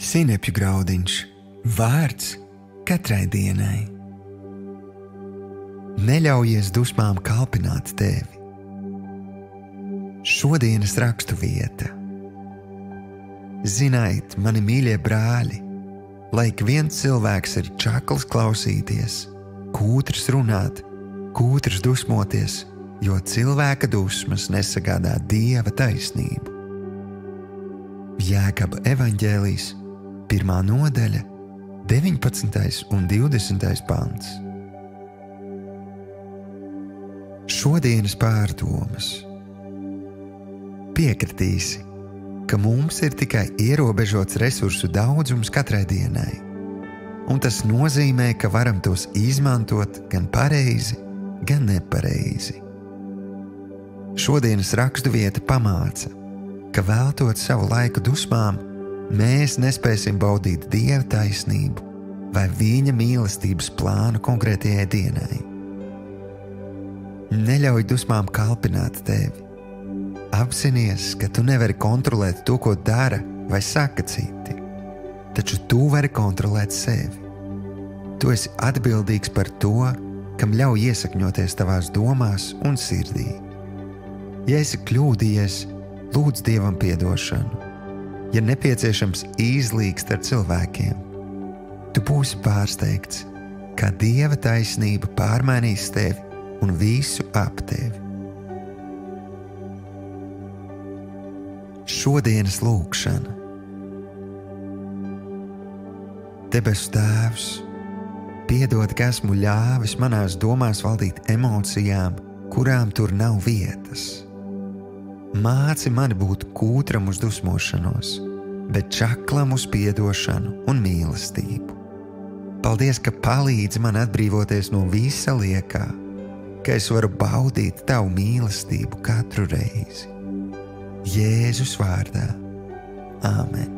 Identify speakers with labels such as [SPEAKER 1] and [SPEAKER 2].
[SPEAKER 1] Sinepju graudiņš, vārds katrai dienai. Neļaujies dusmām kalpināt tevi. Šodienas rakstu vieta. Ziniet, mani mīļie brāļi, lai ik viens cilvēks ir čakls klausīties, kūtrs runāt, kūtrs dusmoties, jo cilvēka dusmas nesagādā Dieva taisnību. Jēkaba evaņģēlijs, 1. nodaļa, 19. un 20. pants. Šodienas pārdomas. Piekritīsi, ka mums ir tikai ierobežots resursu daudzums katrai dienai, un tas nozīmē, ka varam tos izmantot gan pareizi, gan nepareizi. Šodienas raksturvieta pamāca, ka veltot savu laiku dusmām, mēs nespēsim baudīt Dieva taisnību vai Viņa mīlestības plānu konkrētajai dienai. Neļauj dusmām kalpināt tevi. Apzinies, ka tu nevari kontrolēt to, ko dara vai saka citi, taču tu vari kontrolēt sevi. Tu esi atbildīgs par to, kam ļauj iesakņoties tavās domās un sirdī. Ja esi kļūdījies, lūdz Dievam piedošanu. Ja nepieciešams, izlīgst ar cilvēkiem. Tu būsi pārsteigts, kā Dieva taisnība pārmainīs tevi un visu ap tevi. Šodienas lūgšana. Debesu Tēvs, piedod, ka esmu ļāvis manās domās valdīt emocijām, kurām tur nav vietas. Māci mani būt kūtram uz dusmošanos, bet čaklam uz piedošanu un mīlestību. Paldies, ka palīdzi man atbrīvoties no visa liekā, ka es varu baudīt tavu mīlestību katru reizi. Jēzus vārdā. Āmen.